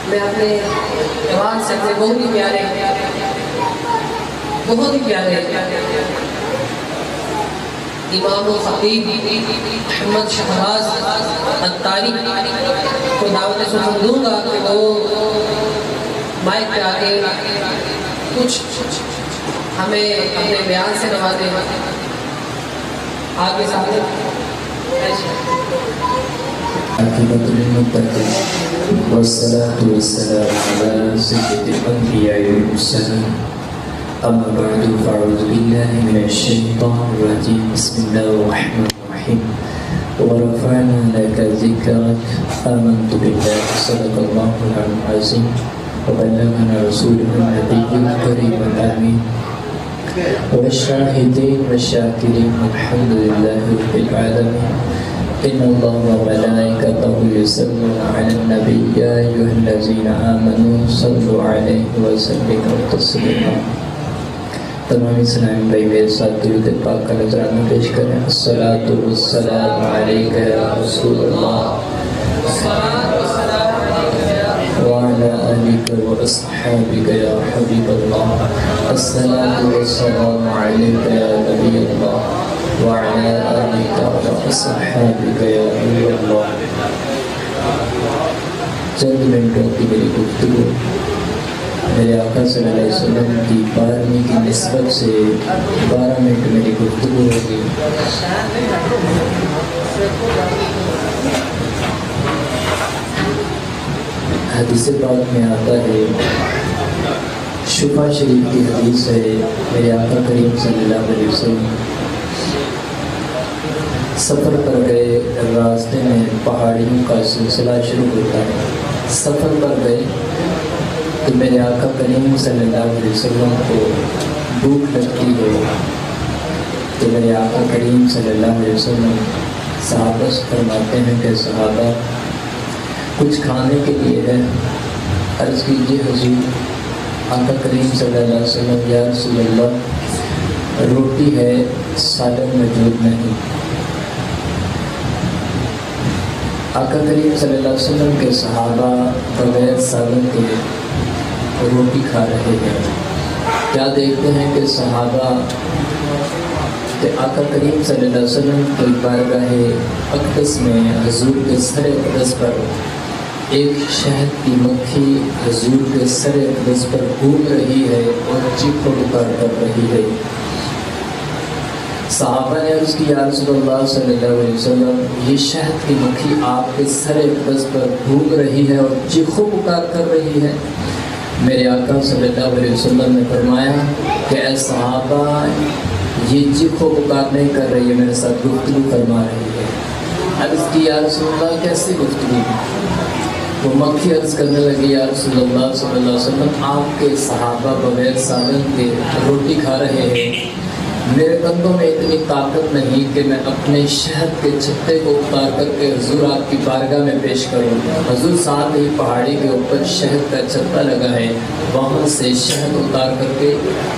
میں اپنے جوان سے اپنے بہت ہی پیارے امام و خطیب محمد شہباز عطاری کو دعوت سخن دوں گا کہ وہ مائک پہ آگے کچھ ہمیں اپنے بیان سے نوازے آگے سامنے عاقبۃ للمتقین والصلاة والسلام على سید الانبیاء والمرسلین اما بعد فاعوذ باللہ من الشیطان الرجیم بسم اللہ الرحمن الرحیم ورفعنا لك ذکرک آمنت باللہ صدق اللہ العظیم وبلغنا رسوله النبي الكريم الامين والشاهدين والشاكرين والحمد لله رب العالمين ان الله وملائكته يصلون على النبي يا ايها الذين امنوا صلوا عليه وسلموا تسليما تمام اسلام بھائی میرے ساتھ درود پاک کا نذرانہ پیش کریں الصلاۃ والسلام علیک یا رسول اللہ وعلى آلك وأصحابك يا حبيب الله الصلاة والسلام عليك يا نبي الله وعلى آلك وأصحابك يا نبي الله چند منٹوں کی میری گفتگو میرے آقا صلی اللہ علیہ وسلم کی 12ویں کی نسبت سے 12 منٹ میری گفتگو ہوگی حدیث پاک میں آتا ہے شفا شریف کی حدیث ہے میرے آقا کریم صلی اللہ علیہ وسلم سفر پر گئے راستے میں پہاڑیوں کا سلسلہ شروع ہوتا ہے سفر پر گئے تو میرے آقا کریم صلی اللہ علیہ وسلم کو بھوک لگتی ہے تو میرے آقا کریم صلی اللہ علیہ وسلم صحابہ سے فرماتے ہیں کہ صحابہ کچھ کھانے کے لیے ہے عرض کیجیے حضور آقا کریم صلی اللہ علیہ وسلم یا رسول اللہ روٹی ہے سالن موجود نہیں آقا کریم صلی اللہ علیہ وسلم کے صحابہ بغیر سالن کے روٹی کھا رہے ہیں کیا دیکھتے ہیں کہ صحابہ کہ آقا کریم صلی اللہ علیہ وسلم کی بارگاہ اقدس میں حضور کے سر اقدس پر ایک شہد کی مکھی حضور کے سر اقدس پر گھوم رہی ہے اور چیخ و پکار کر رہی ہے صحابہ نے عرض کی یا رسول اللہ صلی اللہ علیہ وسلم یہ شہد کی مکھی آپ کے سر اقدس پر گھوم رہی ہے اور چیخ و پکار کر رہی ہے میرے آقا صلی اللہ علیہ وسلم نے فرمایا کہ اے صحابہ یہ چیخ و پکار نہیں کر رہی ہے میرے ساتھ گفتگو فرما رہی ہے عرض کی یا رسول اللہ کیسی گفتگو وہ مکھی عرض کرنے لگی یا رسول اللہ صلی اللہ علیہ وسلم آپ کے صحابہ بغیر سالن کے روٹی کھا رہے ہیں میرے کندھوں میں اتنی طاقت نہیں کہ میں اپنے شہد کے چھتے کو اتار کر کے حضور آپ کی بارگاہ میں پیش کروں حضور ساتھ ہی پہاڑی کے اوپر شہد کا چھتا لگا ہے وہاں سے شہد اتار کر کے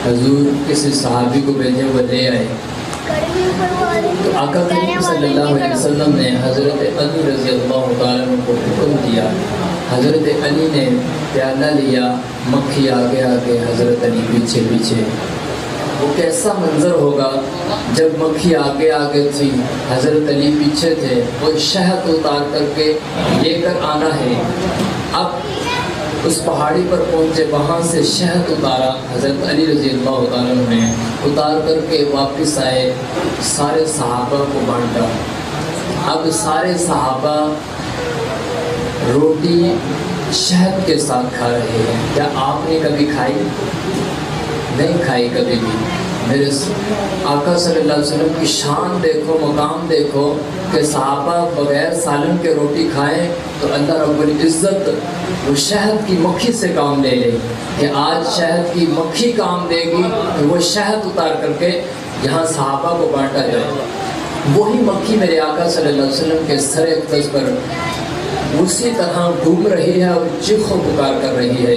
حضور کسی صحابی کو بھیجے وہ لے آئے تو آقا کریم صلی اللہ علیہ وسلم نے حضرت علی رضی اللہ تعالیٰ عنہ کو حکم دیا حضرت علی نے پیالہ لیا مکھی آگے آگے حضرت علی پیچھے پیچھے وہ کیسا منظر ہوگا جب مکھی آگے آگے تھی حضرت علی پیچھے تھے وہ شہد اتار کر کے لے کر آنا ہے اب اس پہاڑی پر پہنچے وہاں سے شہد اتارا حضرت علی رضی اللہ تعالیٰ عنہ نے اتار کر کے واپس آئے سارے صحابہ کو بانٹا اب سارے صحابہ روٹی شہد کے ساتھ کھا رہے ہیں کیا آپ نے کبھی کھائی نہیں کھائی کبھی بھی میرے آقا صلی اللہ علیہ وسلم کی شان دیکھو مقام دیکھو کہ صحابہ بغیر سالن کے روٹی کھائیں تو اللہ رب العزت وہ شہد کی مکھی سے کام لے لے کہ آج شہد کی مکھی کام دے گی کہ وہ شہد اتار کر کے یہاں صحابہ کو بانٹا جائے وہی مکھی میرے آقا صلی اللہ علیہ وسلم کے سر اقدس پر اسی طرح گھوم رہی ہے اور چیخ و پکار کر رہی ہے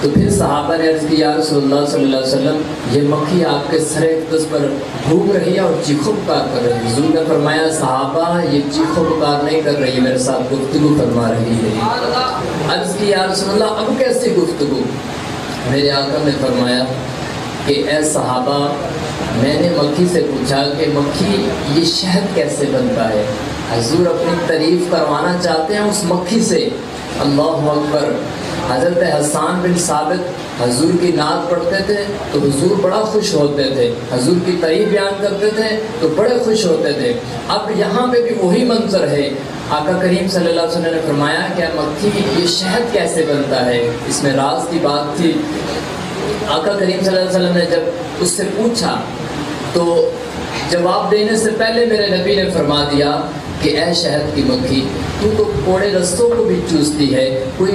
تو پھر صحابہ نے عرض کی یا رسول اللہ صلی اللہ علیہ وسلم یہ مکھی آپ کے سر اقدس پر گھوم رہی ہے اور چیخو پکار کر رہی ہے۔ حضور نے فرمایا صحابہ یہ چیخو پکار نہیں کر رہی ہے، میرے ساتھ گفتگو فرما رہی ہے۔ عرض کی یا رسول اللہ اب کیسی گفتگو؟ میرے آقا نے فرمایا کہ اے صحابہ میں نے مکھی سے پوچھا کہ مکھی یہ شہد کیسے بنتا ہے؟ حضور اپنی تعریف کروانا چاہتے ہیں اس مکھی سے۔ اللہ اکبر۔ حضرت حسان بن ثابت حضور کی نعت پڑھتے تھے تو حضور بڑا خوش ہوتے تھے، حضور کی تعریف بیان کرتے تھے تو بڑے خوش ہوتے تھے۔ اب یہاں پہ بھی وہی منظر ہے۔ آقا کریم صلی اللہ علیہ وسلم نے فرمایا کہ مکھی یہ شہد کیسے بنتا ہے؟ اس میں راز کی بات تھی۔ آقا کریم صلی اللہ علیہ وسلم نے جب اس سے پوچھا تو جواب دینے سے پہلے میرے نبی نے فرما دیا کہ اے شہد کی مکھی تو کوڑے رستوں کو بھی چوستی ہے، کوئی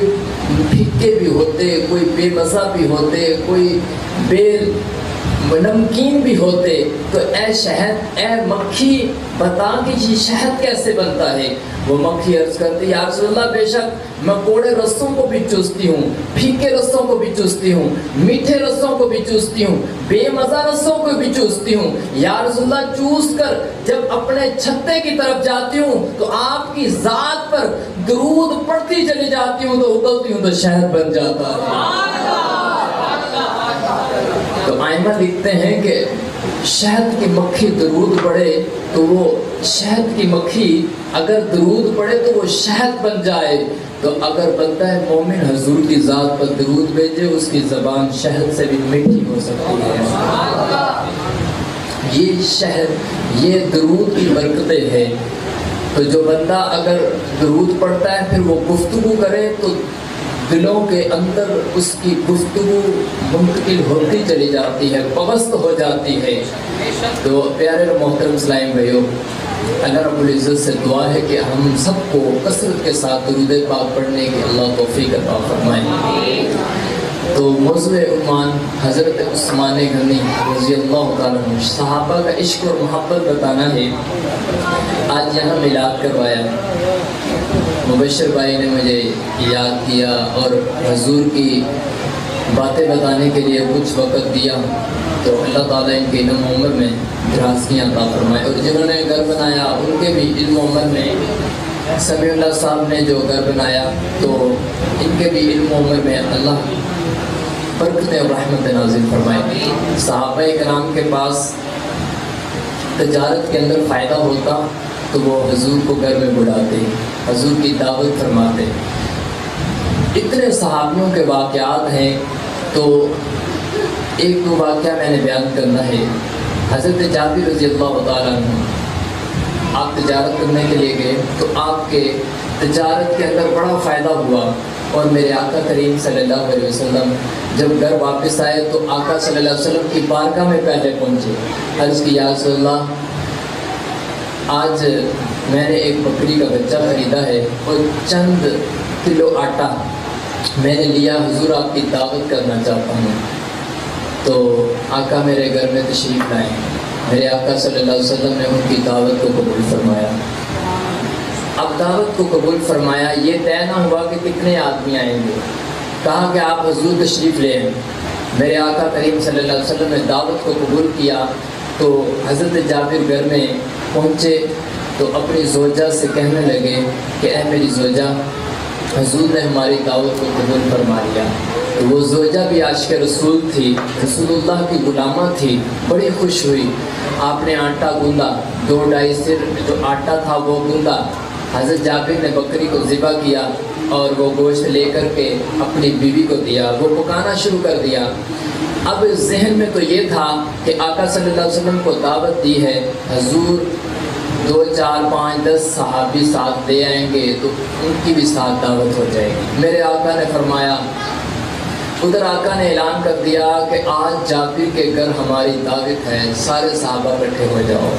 پھیکے بھی ہوتے، کوئی بے مزہ بھی ہوتے، کوئی بے نمکین بھی ہوتے، تو اے شہد اے مکھی بتا کہ یہ شہد کیسے بنتا ہے؟ وہ مکھی عرض کرتی یا رسول اللہ بے شک میں کوڑے رسوں کو بھی چوستی ہوں، پھیکے رسوں کو بھی چوستی ہوں، میٹھے رسوں کو بھی چوستی ہوں، بے مزہ رسوں کو بھی چوستی ہوں۔ یا رسول اللہ چوس کر جب اپنے چھتے کی طرف جاتی ہوں تو آپ کی ذات پر درود پڑھتی چلی جاتی ہوں، تو اگلتی ہوں تو شہد بن جاتا ہے۔ تو آئمہ لکھتے ہیں کہ شہد کی مکھی درود پڑھے تو وہ شہد کی مکھی اگر درود پڑھے تو وہ شہد بن جائے، تو اگر بنتا ہے مومن حضور کی ذات پر درود بھیجے اس کی زبان شہد سے بھی میٹھی ہو سکتی ہے۔ یہ شہد یہ درود کی برکتیں ہیں۔ تو جو بندہ اگر درود پڑھتا ہے پھر وہ گفتگو کرے تو دلوں کے اندر اس کی گفتگو منتقل ہوتی چلی جاتی ہے، پوست ہو جاتی ہے۔ تو پیارے اور محترم اسلامی بھائیو، اللہ رب العزت سے دعا ہے کہ ہم سب کو کثرت کے ساتھ درود پاک پڑھنے کی اللہ توفیق عطا فرمائے۔ تو موضوع عنوان حضرت عثمان غنی رضی اللہ تعالیٰ عنہ، صحابہ کا عشق اور محبت بتانا ہے۔ آج یہاں میلاد کروایا، مبشر بھائی نے مجھے یاد کیا اور حضور کی باتیں بتانے کے لیے کچھ وقت دیا، تو اللہ تعالیٰ ان کے علم و عمر میں درازیاں عطا فرمائے، اور جنہوں نے گھر بنایا ان کے بھی علم و عمر میں، سمیع اللہ صاحب نے جو گھر بنایا تو ان کے بھی علم و عمر میں اللہ برکتیں اور رحمت نازل فرمائے۔ صحابہ کرام کے پاس تجارت کے اندر فائدہ ہوتا تو وہ حضور کو گھر میں بلاتے، حضور کی دعوت فرماتے۔ اتنے صحابیوں کے واقعات ہیں، تو ایک دو واقعہ میں نے بیان کرنا ہے۔ حضرت جابر رضی اللہ تعالیٰ عنہ آپ تجارت کرنے کے لیے گئے تو آپ کے تجارت کے اندر بڑا فائدہ ہوا، اور میرے آقا کریم صلی اللہ علیہ وسلم جب گھر واپس آئے تو آقا صلی اللہ علیہ وسلم کی بارگاہ میں پہلے پہنچے۔ عرض کی یا رسول اللہ آج میں نے ایک بکری کا بچہ خریدا ہے اور چند کلو آٹا میں نے لیا، حضور آپ کی دعوت کرنا چاہتا ہوں۔ تو آقا میرے گھر میں تشریف لائے، میرے آقا صلی اللہ علیہ وسلم نے ان کی دعوت کو قبول فرمایا۔ اب دعوت کو قبول فرمایا، یہ طے نہ ہوا کہ کتنے آدمی آئیں گے، کہا کہ آپ حضور تشریف لیں۔ میرے آقا کریم صلی اللہ علیہ وسلم نے دعوت کو قبول کیا تو حضرت جابر گھر میں پہنچے تو اپنی زوجہ سے کہنے لگے کہ اے میری زوجہ، حضور نے ہماری دعوت کو قبول فرما لیا۔ تو وہ زوجہ بھی عاشق رسول تھی، رسول اللہ کی غلامہ تھی، بڑی خوش ہوئی۔ آپ نے آٹا گوندا، 2-2.5 سر جو آٹا تھا وہ گوندا، حضرت جابر نے بکری کو ذبح کیا اور وہ گوشت لے کر کے اپنی بیوی کو دیا، وہ پکانا شروع کر دیا۔ اب ذہن میں تو یہ تھا کہ آقا صلی اللہ علیہ وسلم کو دعوت دی ہے، حضور 2, 4, 5, 10 صحابی ساتھ لے آئیں گے تو ان کی بھی ساتھ دعوت ہو جائے گی۔ میرے آقا نے فرمایا، ادھر آقا نے اعلان کر دیا کہ آج جابر کے گھر ہماری دعوت ہے، سارے صحابہ اکٹھے ہو جاؤ۔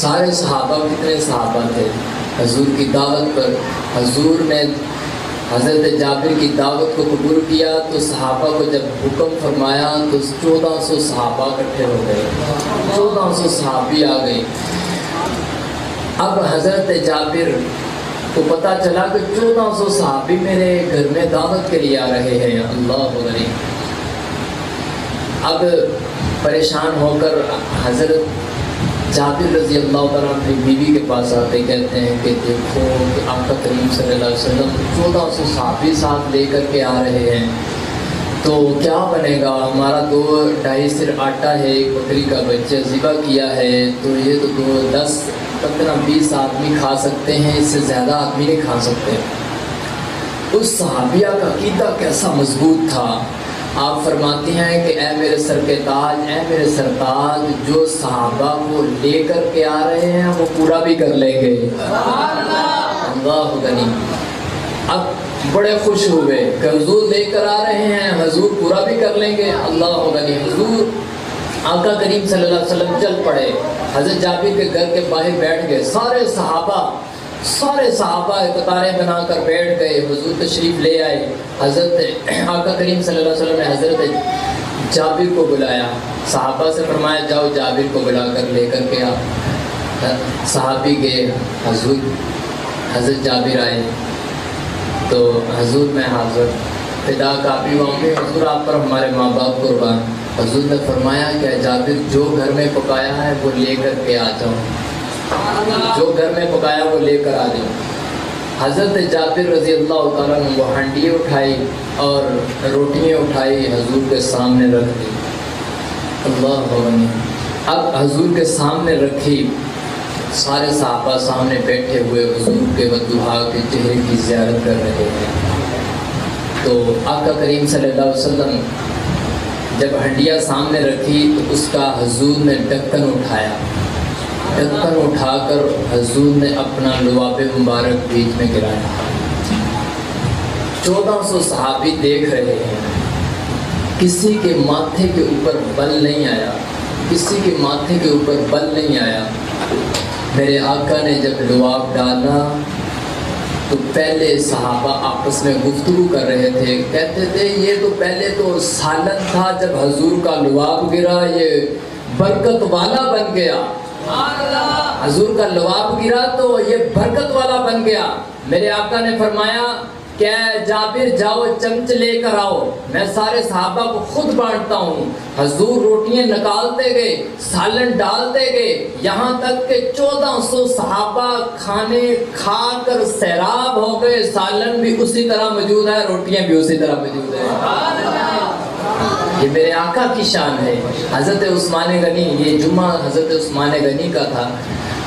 سارے صحابہ، کتنے صحابہ تھے حضور کی دعوت پر؟ حضور نے حضرت جابر کی دعوت کو قبول کیا تو صحابہ کو جب حکم فرمایا تو 1400 صحابہ اکٹھے ہو گئے، 1400 صحابی آ گئے۔ اب حضرت جابر تو پتہ چلا کہ 1400 صحابی میرے گھر میں دعوت کے لیے آ رہے ہیں. اللہ اکبر. اب پریشان ہو کر حضرت جابر رضی اللہ تعالیٰ اپنی بیوی کے پاس آتے کہتے ہیں کہ دیکھو کہ آقا کریم صلی اللہ علیہ وسلم 1400 صحابی ساتھ لے کر کے آ رہے ہیں، تو کیا بنے گا؟ ہمارا 2-2.5 سر آٹا ہے، ایک بکری کا بچہ ذبح کیا ہے، تو یہ تو 10 15-20 آدمی کھا سکتے ہیں، اس سے زیادہ آدمی نہیں کھا سکتے. اس صحابیہ کا عقیدہ کیسا مضبوط تھا. آپ فرماتی ہیں کہ اے میرے سر کے تاج، اے میرے سرتاج، جو صحابہ کو لے کر کے آ رہے ہیں وہ پورا بھی کر لیں گے. اللہ غنی. اب بڑے خوش ہوئے کہ حضور لے کر آ رہے ہیں، حضور پورا بھی کر لیں گے. اللہ غنی. حضور آقا کریم صلی اللہ علیہ وسلم چل پڑے، حضرت جابر کے گھر کے باہر بیٹھ گئے. سارے صحابہ قطاریں بنا کر بیٹھ گئے. حضور تشریف لے آئے. حضرت آقا کریم صلی اللہ علیہ وسلم نے حضرت جابر کو بلایا. صحابہ سے فرمایا جاؤ جابر کو بلا کر لے کر کے آ. صحابی گئے. حضرت جابر آئے تو حضور میں حاضر، فدا کافی ہوں گے حضور آپ پر ہمارے ماں باپ قربان. حضور نے فرمایا کہ جابر جو گھر میں پکایا ہے وہ لے کر کے آ جاؤ، جو گھر میں پکایا وہ لے کر آ جاؤ. حضرت جابر رضی اللہ تعالیٰ نے وہ ہنڈی اٹھائی اور روٹیاں اٹھائی، حضور کے سامنے رکھ دی. اللہ غنی. اب حضور کے سامنے رکھی، سارے صحابہ سامنے بیٹھے ہوئے حضور کے بدوحا کے چہرے کی زیارت کر رہے ہیں. تو آقا کریم صلی اللہ علیہ وسلم جب ہنڈیاں سامنے رکھی تو اس کا حضور نے ڈھکن اٹھایا. ڈھکن اٹھا کر حضور نے اپنا لعاب مبارک بیچ میں گرایا. 1400 صحابی دیکھ رہے ہیں. کسی کے ماتھے کے اوپر بل نہیں آیا، کسی کے ماتھے کے اوپر بل نہیں آیا. میرے آقا نے جب لعاب ڈالا تو پہلے صحابہ آپس میں گفتگو کر رہے تھے، کہتے تھے یہ تو پہلے تو سالن تھا، جب حضور کا لعاب گرا یہ برکت والا بن گیا. حضور کا لعاب گرا تو یہ برکت والا بن گیا. میرے آقا نے فرمایا کہ جابر جاؤ چمچ لے کر آؤ، میں سارے صحابہ کو خود بانٹتا ہوں. حضور روٹیاں نکالتے گئے، سالن ڈالتے گئے، یہاں تک کہ 1400 صحابہ کھانے کھا کر سیراب ہو گئے. سالن بھی اسی طرح موجود ہے، روٹیاں بھی اسی طرح موجود ہیں. یہ میرے آقا کی شان ہے. حضرت عثمان غنی، یہ جمعہ حضرت عثمان غنی کا تھا.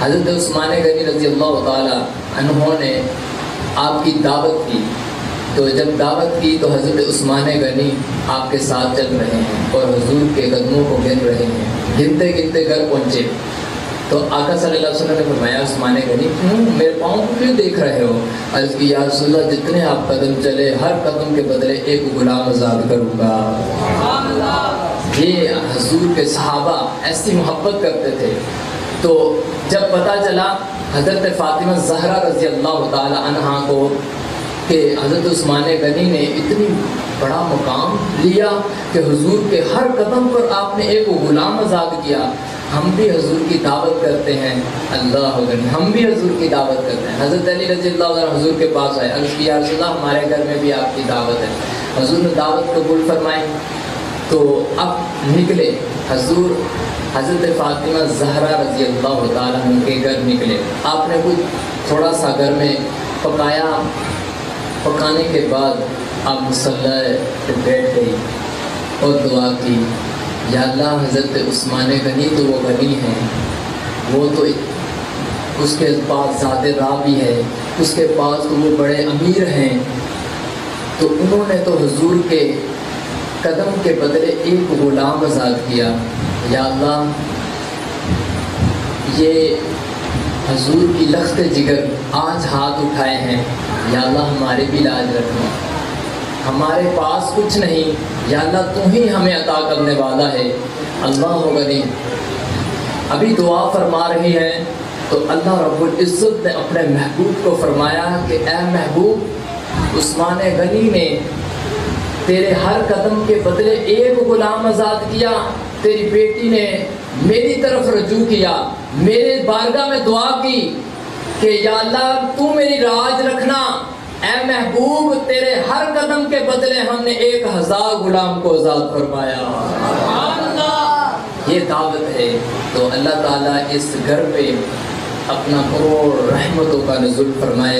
حضرت عثمان غنی رضی اللہ تعالی عنہ نے آپ کی دعوت کی. تو جب دعوت کی تو حضرت عثمان غنی آپ کے ساتھ چل رہے ہیں اور حضور کے قدموں کو گن رہے ہیں. گنتے گنتے گھر پہنچے تو آقا صلی اللہ علیہ وسلم نے فرمایا عثمان غنی میرے پاؤں کو کیوں دیکھ رہے ہو؟ عرض کی یا رسول اللہ جتنے آپ قدم چلے ہر قدم کے بدلے ایک غلام آزاد کروں گا. یہ حضور کے صحابہ ایسی محبت کرتے تھے. تو جب پتہ چلا حضرت فاطمہ زہرا رضی اللہ تعالی عنہا کو کہ حضرت عثمان غنی نے اتنی بڑا مقام لیا کہ حضور کے ہر قدم پر آپ نے ایک غلام آزاد کیا، ہم بھی حضور کی دعوت کرتے ہیں. اللہ غنی. ہم بھی حضور کی دعوت کرتے ہیں. حضرت علی رضی اللہ عنہ حضور کے پاس آئے، عرض کی یا رسول اللہ ہمارے گھر میں بھی آپ کی دعوت ہے. حضور نے دعوت قبول فرمائی. تو اب نکلے حضور حضرت فاطمہ زہرا رضی اللہ تعالیٰ عنہ کے گھر نکلے. آپ نے کچھ تھوڑا سا گھر میں پکایا. پکانے کے بعد آپ مصلی پہ بیٹھ گئی اور دعا کی یا اللہ حضرت عثمان غنی تو وہ غنی ہیں، وہ تو اس کے پاس زیادہ راہ بھی ہے، اس کے پاس تو وہ بڑے امیر ہیں، تو انہوں نے تو حضور کے قدم کے بدلے ایک غلام آزاد کیا. یا اللہ یہ حضور کی لخت جگر آج ہاتھ اٹھائے ہیں، یا اللہ ہمارے بھی لاج رکھنا. ہمارے پاس کچھ نہیں، یا اللہ تو ہی ہمیں عطا کرنے والا ہے. اللہ غنی. ابھی دعا فرما رہی ہیں تو اللہ رب العزت نے اپنے محبوب کو فرمایا کہ اے محبوب عثمان غنی نے تیرے ہر قدم کے بدلے ایک غلام آزاد کیا. تیری بیٹی نے میری طرف رجوع کیا، میرے بارگاہ میں دعا کی کہ یا اللہ تو میری راج رکھنا، اے محبوب تیرے ہر قدم کے بدلے ہم نے 1000 غلام کو آزاد فرمایا۔ یہ دعوت ہے۔ تو اللہ تعالیٰ اس گھر پہ اپنا کروڑ رحمتوں کا نزول فرمائے۔